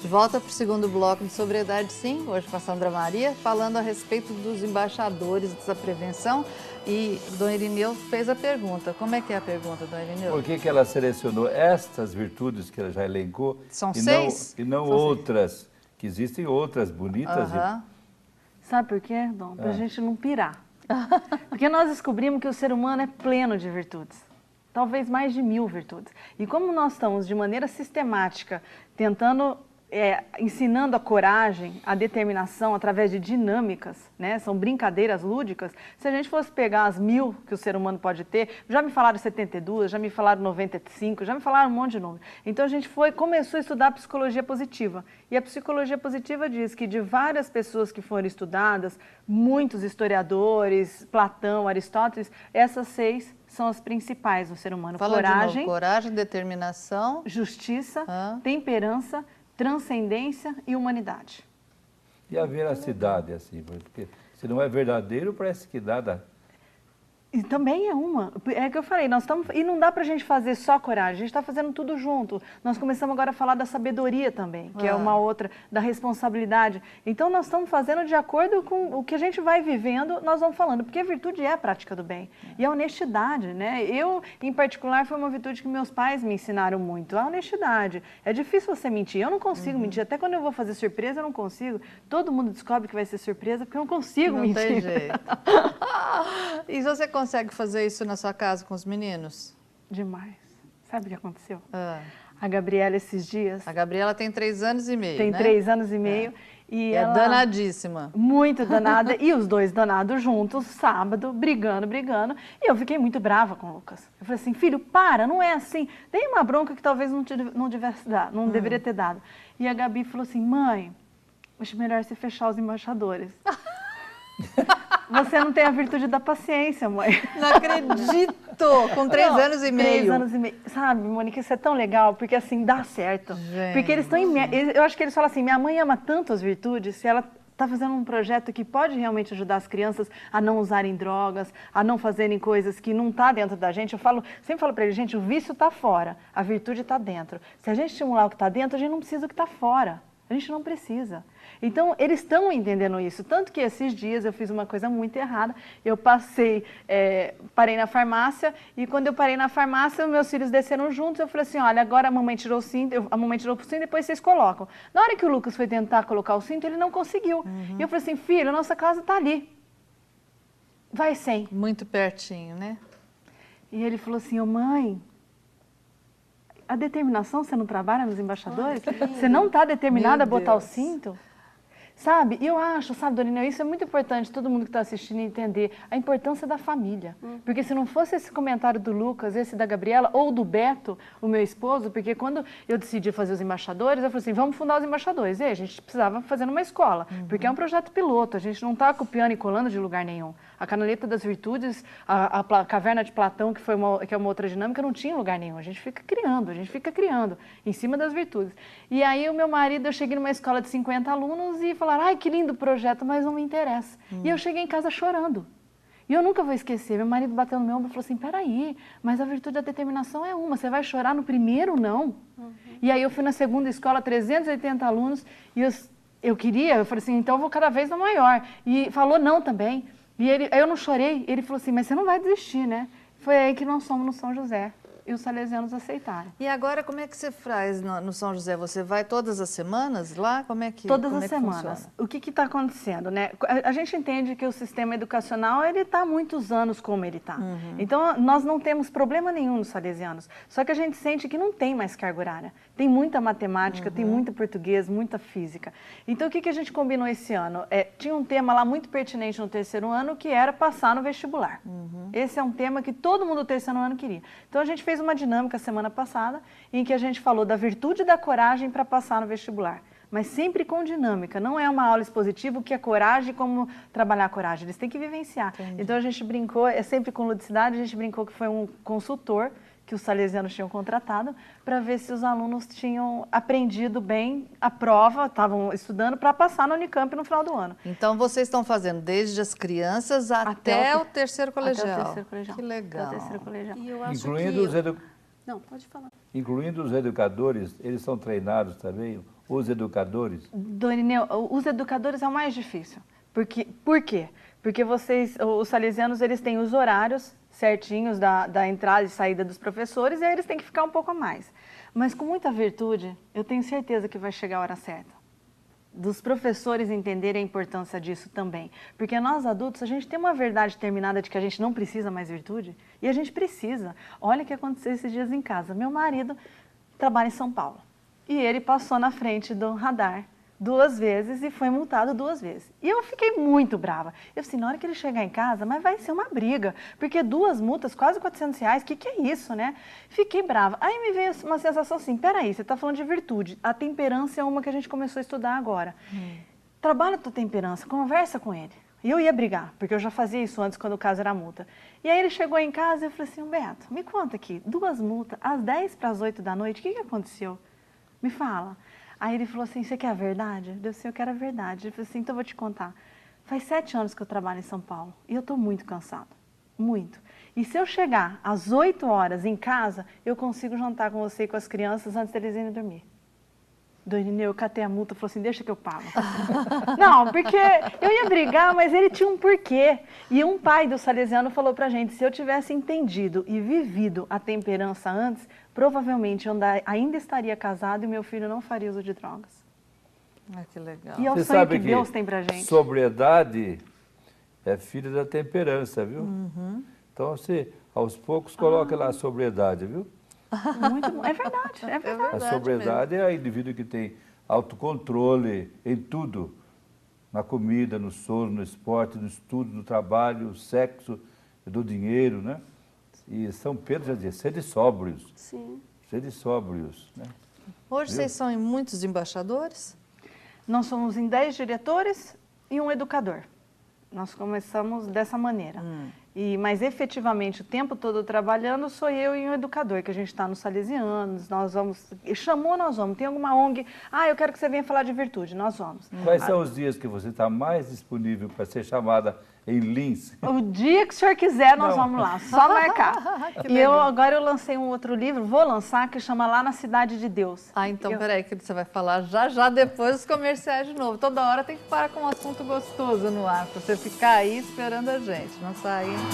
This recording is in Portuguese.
volta para o segundo bloco de Sobriedade Sim, hoje com a Sandra Maria, falando a respeito dos embaixadores da prevenção. E Dom Irineu fez a pergunta. Como é que é a pergunta, Dom Irineu? Por que ela selecionou estas virtudes que ela já elencou? São seis? E não São outras, seis. Que existem outras bonitas. Sabe por quê, Dom? Pra gente não pirar. Porque nós descobrimos que o ser humano é pleno de virtudes. Talvez mais de 1000 virtudes. E como nós estamos, de maneira sistemática, tentando, ensinando a coragem, a determinação, através de dinâmicas, né? São brincadeiras lúdicas, se a gente fosse pegar as 1000 que o ser humano pode ter, já me falaram 72, já me falaram 95, já me falaram um monte de número. Então a gente começou a estudar a psicologia positiva. E a psicologia positiva diz que de várias pessoas que foram estudadas, muitos historiadores, Platão, Aristóteles, essas 6 são as principais no ser humano. Fala coragem, de novo. Coragem, determinação, justiça, temperança, transcendência e humanidade. E a veracidade, assim, porque se não é verdadeiro, parece que nada... E também é uma. É que eu falei, nós estamos... E não dá pra gente fazer só coragem, a gente está fazendo tudo junto. Nós começamos agora a falar da sabedoria também, que é uma outra, da responsabilidade. Então nós estamos fazendo de acordo com o que a gente vai vivendo, nós vamos falando, porque a virtude é a prática do bem. E a honestidade, né? Eu, em particular, foi uma virtude que meus pais me ensinaram muito, a honestidade. É difícil você mentir, eu não consigo mentir, até quando eu vou fazer surpresa eu não consigo. Todo mundo descobre que vai ser surpresa porque eu não consigo mentir. Não tem jeito. E você consegue fazer isso na sua casa com os meninos? Demais. Sabe o que aconteceu? A Gabriela esses dias... A Gabriela tem 3 anos e meio, Tem 3 anos e meio. E é ela, danadíssima. Muito danada. E os dois danados juntos, sábado, brigando. E eu fiquei muito brava com o Lucas. Eu falei assim, filho, para, não é assim. Dei uma bronca que talvez não deveria ter dado. E a Gabi falou assim, mãe, acho melhor você fechar os embaixadores. Você não tem a virtude da paciência, mãe. Não acredito! Com 3 anos e meio. 3 anos e meio. Sabe, Mônica, isso é tão legal, porque assim, dá certo. Gente. Porque eles estão eu acho que eles falam assim, minha mãe ama tanto as virtudes, se ela está fazendo um projeto que pode realmente ajudar as crianças a não usarem drogas, a não fazerem coisas que não está dentro da gente. Sempre falo para eles, gente, o vício está fora, a virtude está dentro. Se a gente estimular o que está dentro, a gente não precisa do que está fora. A gente não precisa. Então, eles estão entendendo isso. Tanto que esses dias eu fiz uma coisa muito errada. Eu parei na farmácia e quando eu parei na farmácia, meus filhos desceram juntos. Eu falei assim, olha, agora a mamãe tirou o cinto, a mamãe tirou o cinto, depois vocês colocam. Na hora que o Lucas foi tentar colocar o cinto, ele não conseguiu. E eu falei assim, filho, nossa casa está ali. Vai sem. Muito pertinho, né? E ele falou assim, mãe... A determinação, você não trabalha nos embaixadores? Você não está determinada a botar o cinto? Sabe? E eu acho, sabe, Dona Irineu, isso é muito importante, todo mundo que está assistindo entender a importância da família. Porque se não fosse esse comentário do Lucas, esse da Gabriela, ou do Beto, o meu esposo, porque quando eu decidi fazer os embaixadores, eu falei assim, vamos fundar os embaixadores. E a gente precisava fazer numa escola, porque é um projeto piloto, a gente não está copiando e colando de lugar nenhum. A Canaleta das Virtudes, a Caverna de Platão, que é uma outra dinâmica, não tinha lugar nenhum. A gente fica criando, em cima das virtudes. E aí o meu marido, eu cheguei numa escola de 50 alunos e falaram, ai, que lindo projeto, mas não me interessa. E eu cheguei em casa chorando. E eu nunca vou esquecer, meu marido bateu no meu ombro e falou assim, peraí, mas a virtude da determinação é uma, você vai chorar no primeiro não? E aí eu fui na segunda escola, 380 alunos, e eu falei assim, então eu vou cada vez na maior. E falou não também. E eu não chorei, ele falou assim, mas você não vai desistir, né? Foi aí que nós fomos no São José. E os salesianos aceitaram. E agora, como é que você faz no São José? Você vai todas as semanas lá? Como é que Todas as semanas. Funciona? O que está acontecendo, né? A gente entende que o sistema educacional, ele está há muitos anos como ele está. Então, nós não temos problema nenhum nos salesianos. Só que a gente sente que não tem mais carga horária. Tem muita matemática, tem muito português, muita física. Então, o que a gente combinou esse ano? Tinha um tema lá muito pertinente no 3º ano, que era passar no vestibular. Esse é um tema que todo mundo do 3º ano queria. Então, a gente fez uma dinâmica semana passada, em que a gente falou da virtude da coragem para passar no vestibular. Mas sempre com dinâmica, não é uma aula expositiva, o que é coragem, como trabalhar a coragem, eles têm que vivenciar. Entendi. Então a gente brincou, sempre com ludicidade, a gente brincou que foi um consultor que os salesianos tinham contratado para ver se os alunos tinham aprendido bem a prova, estavam estudando para passar na Unicamp no final do ano. Então vocês estão fazendo desde as crianças até o 3º colegial. Até o 3º colegial. Que legal. Até o 3º colegial. E eu acho incluindo que... os Não, pode falar. incluindo os educadores, eles são treinados também, os educadores? Dona Irineu, os educadores é o mais difícil. Por quê? Porque os salesianos, eles têm os horários certinhos da entrada e saída dos professores, e aí eles têm que ficar um pouco a mais. Mas com muita virtude, eu tenho certeza que vai chegar a hora certa. Dos professores entenderem a importância disso também. Porque nós adultos, a gente tem uma verdade determinada de que a gente não precisa mais virtude, e a gente precisa. Olha o que aconteceu esses dias em casa. Meu marido trabalha em São Paulo, e ele passou na frente do radar 2 vezes e foi multado 2 vezes. E eu fiquei muito brava. Eu falei, na hora que ele chegar em casa, mas vai ser uma briga, porque 2 multas, quase R$400, o que é isso, né? Fiquei brava. Aí me veio uma sensação assim, peraí, você está falando de virtude, a temperança é uma que a gente começou a estudar agora. Trabalha a tua temperança, conversa com ele. E eu ia brigar, porque eu já fazia isso antes, quando o caso era multa. E aí ele chegou em casa e eu falei assim, Beto, me conta aqui, 2 multas, às 10 para as 8 da noite, o que aconteceu? Me fala. Aí ele falou assim, você quer a verdade? Eu disse, eu quero a verdade. Ele falou assim, então eu vou te contar. Faz 7 anos que eu trabalho em São Paulo e eu estou muito cansada, muito. E se eu chegar às 8 horas em casa, eu consigo jantar com você e com as crianças antes deles irem dormir. Dona Irineu, eu catei a multa, falou assim, deixa que eu pago. Não, porque eu ia brigar, mas ele tinha um porquê. E um pai do salesiano falou pra gente, se eu tivesse entendido e vivido a temperança antes, provavelmente eu ainda estaria casado e meu filho não faria uso de drogas. Ah, que legal. E é o Você sonho sabe que Deus tem pra gente. Sobriedade é filha da temperança, viu? Então você, aos poucos, coloca lá a sobriedade, viu? Muito bom. É verdade, é verdade. A sobriedade é o indivíduo que tem autocontrole em tudo. Na comida, no sono, no esporte, no estudo, no trabalho, no sexo, do dinheiro, né? E São Pedro já dizia, sede sóbrios. Sim. Sede sóbrios, né? Hoje vocês são em muitos embaixadores? Nós somos em 10 diretores e um educador. Nós começamos dessa maneira. Mas efetivamente o tempo todo trabalhando sou eu e um educador, que a gente está nos Salesianos, nós vamos, chamou, nós vamos. Tem alguma ONG, eu quero que você venha falar de virtude, nós vamos. Quais são os dias que você está mais disponível para ser chamada em Lins? O dia que o senhor quiser, nós vamos lá, só marcar. E agora eu lancei um outro livro, vou lançar, que chama Lá na Cidade de Deus. Então peraí, que você vai falar já depois dos comerciais de novo. Toda hora tem que parar com um assunto gostoso no ar, para você ficar aí esperando a gente, não sair.